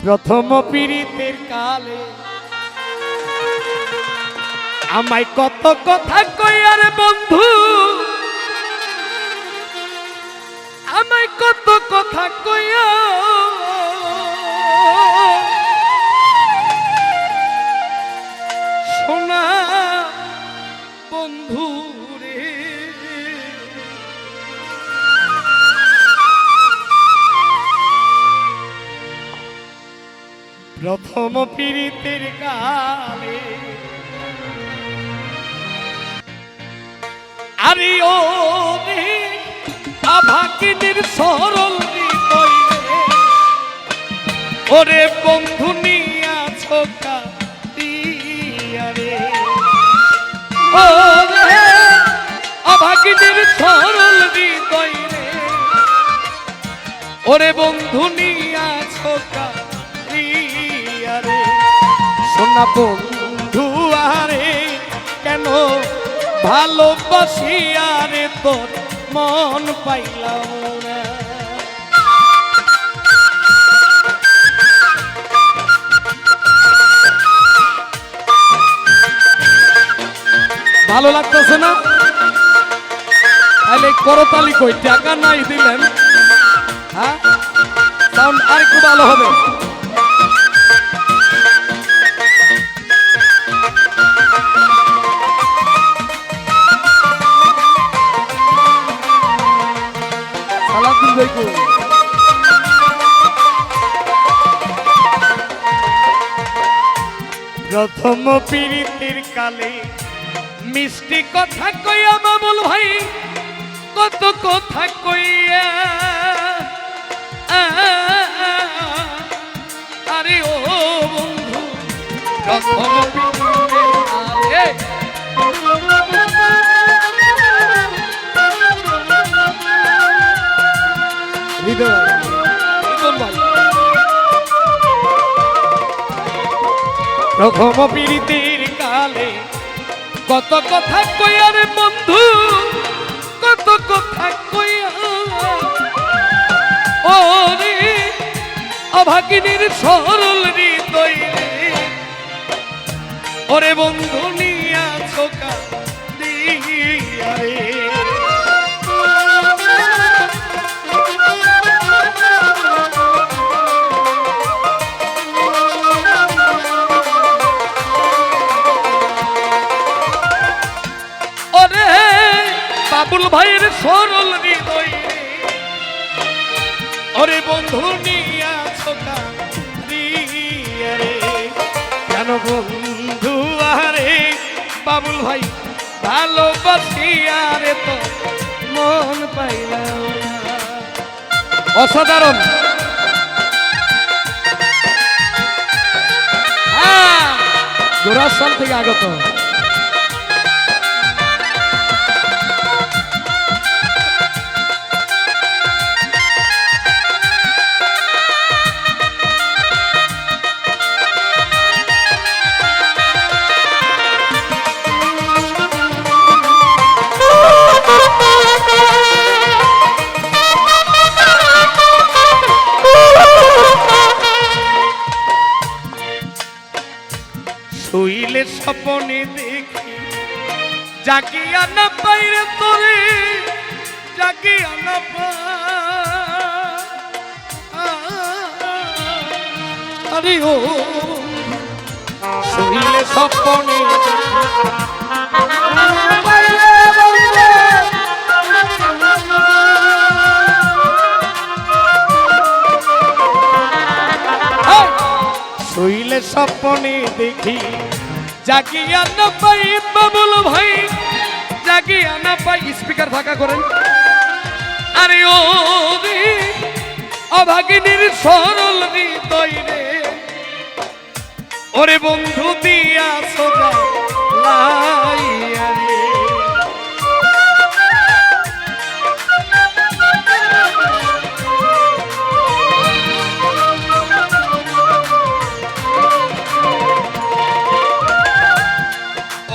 প্রথম পীড়িতের কালে আমায় কত কথা কইয়ার বন্ধু, আমায় কত কথা কইয়া শোনা বন্ধু রে। প্রথম পীড়িতের কালে আরে ও রে আভাগিনীর সরল হৃদয় রে, ওরে বন্ধু নিয়াছো কাঁদিয়া রে। ও রে আভাগিনীর সরল হৃদয় রে, ওরে বন্ধু নিয়াছো কাঁদিয়া রে। সোনা বন্ধু আরে কেন ভালোবাসিয়া রে তোর মন পাইলাম না। ভালো লাগতেছে না? তাহলে করতালি কই, টাকা নাই দিলেন? হ্যাঁ, সাউন্ড আরেকটু ভালো হবে। প্রথম পীড়িতের কালে মিষ্টি কথা কইয়া বাবুল ভাই কত কথা কইয়া, আরে ও বন্ধু প্রথম পীড়িতের কালে প্রথম পীড়িতের কালে কত কথা কইয়া রে বন্ধু, কত কথা কইয়া ও রে অভাগিনীর সরল হৃদয় রে, ওরে বন্ধু নিয়াছো কাঁদিয়া রে। বাবুল ভাইয়ের সরল হৃদয় রে, ওরে বন্ধু নিয়াছো কাঁদিয়া রে। কেন বন্ধু আরে বাবুল ভাই ভালোবাসিয়া রে তো মন পাইলাম না। অসাধারণ। জোড়াসাল থেকে আগত শুইলে স্বপনে দেখি জাগিয়া না পাইরে তোরে, জাগিয়া না পাই। আরে ও শুইলে স্বপনে শুইলে স্বপনে দেখি জাগিয়া না পাই বাবুল ভাই, জাগিয়া না পাই। স্পিকার ফাঁকা করেন। আরে ও রে অভাগিনীর সরল হৃদয় রে, ওরে বন্ধু দিয়াছো জ্বালাইয়া রে।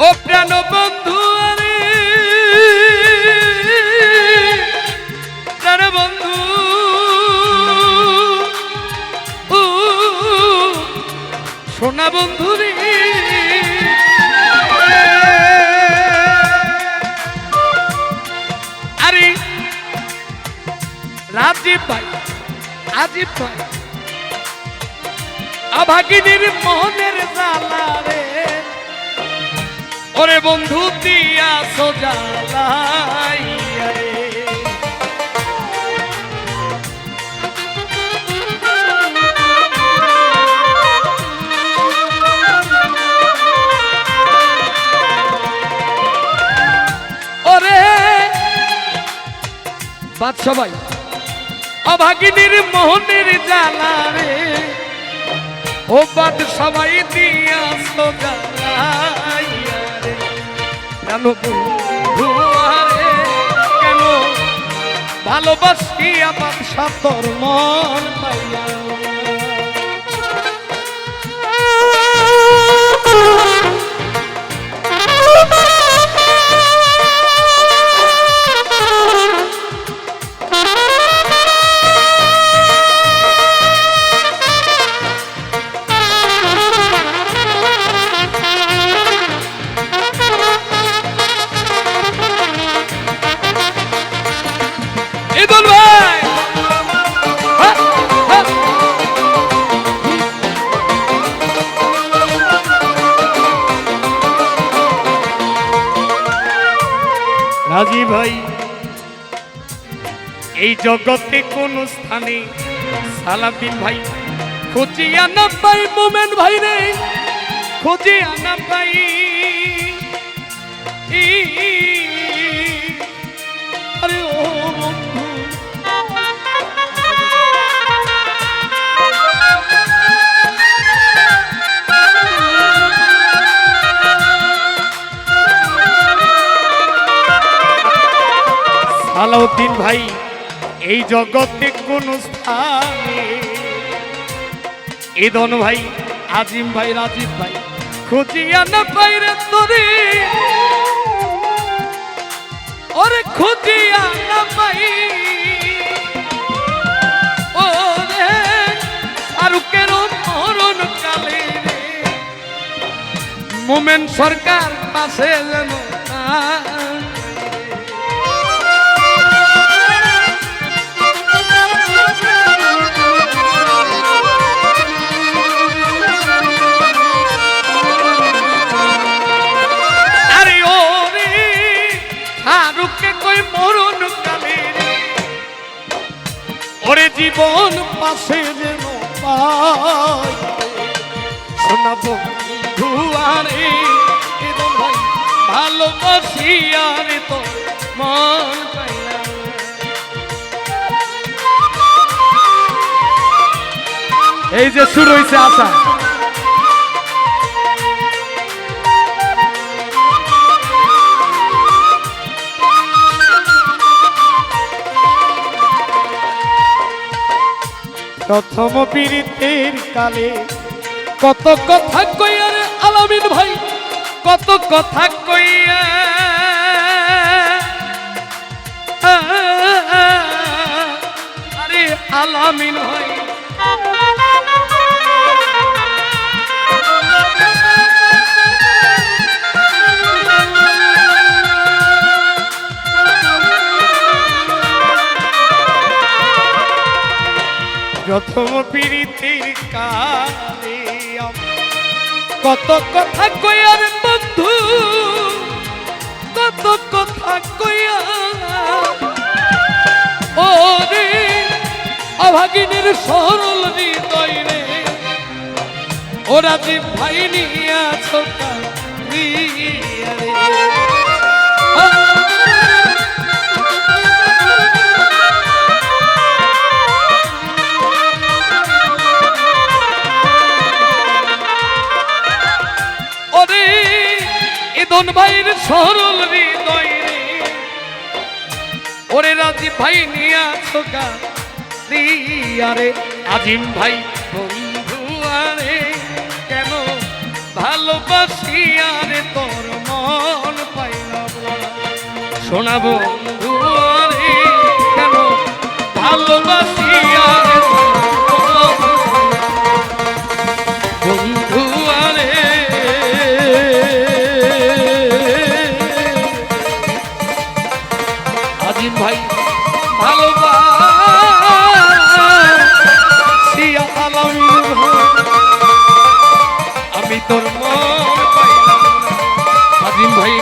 ও প্রাণ বন্ধু আরে প্রাণ বন্ধু না বন্ধুরি আরে রাজীব ভাই আজিব ভাই অভাগিনীর মনের জ্বালা রে ওরে বন্ধু দিয়া সোজালাইয়া রে ওরে বাদশা ভাই অভাগিনীর মোহনের জ্বালা রে ও বাদ সবাই দিয়া সোজালাইয়া রে কেন বন্ধু আরে কেন ভালোবাসিয়া বাদশা তোর মন পাইয়া রাজি ভাই এই জগতে কোন স্থানে সালাউদ্দিন ভাই খুঁজিয়া না পাই মোমেন ভাই রে খুঁজিয়া না পাই আরে ও বন্ধু সালাউদ্দিন ভাই এই জগতে কোন স্থানে ইদন ভাই আজিম ভাই রাজীব ভাই খুঁজিয়া না পাই রে তোরে ওরে খুঁজিয়া না পাই ওরে শাহরুখের মরণ কালে রে মোমেন সরকার পাশে যেন ওরে জীবন পাশে যেন পাই শোনা বন্ধু আরে ভাই ভালোবাসি আরে তো মন পাইলাম এই যে শুরু হয়েছে আশা প্রথম পীড়িতের কালে কত কথা কইয়া রে আলামিন ভাই কত কথা কইয়া আরে আলামিন ভাই প্রথম পীড়িতের কালে কত কথা কইয়া রে বন্ধু কত কথা কইয়া ওরে অভাগিনীর সরল হৃদয় রে ওরা যে ভাই নিয়া ছোটা ইদন ভাইয়ের সরল হৃদয় রে ওরে রাজীব ভাই নিয়া ছোকা রে আজিম ভাই বন্ধু আরে কেন ভালোবাসি আরে তোর মন পাইলাম শোনা বন্ধু আরে কেন ভালোবাসি আরে বন্ধু ভালোবাসিয়া আলামিন আমি তোর মন পাইলাম না। আজিম ভাই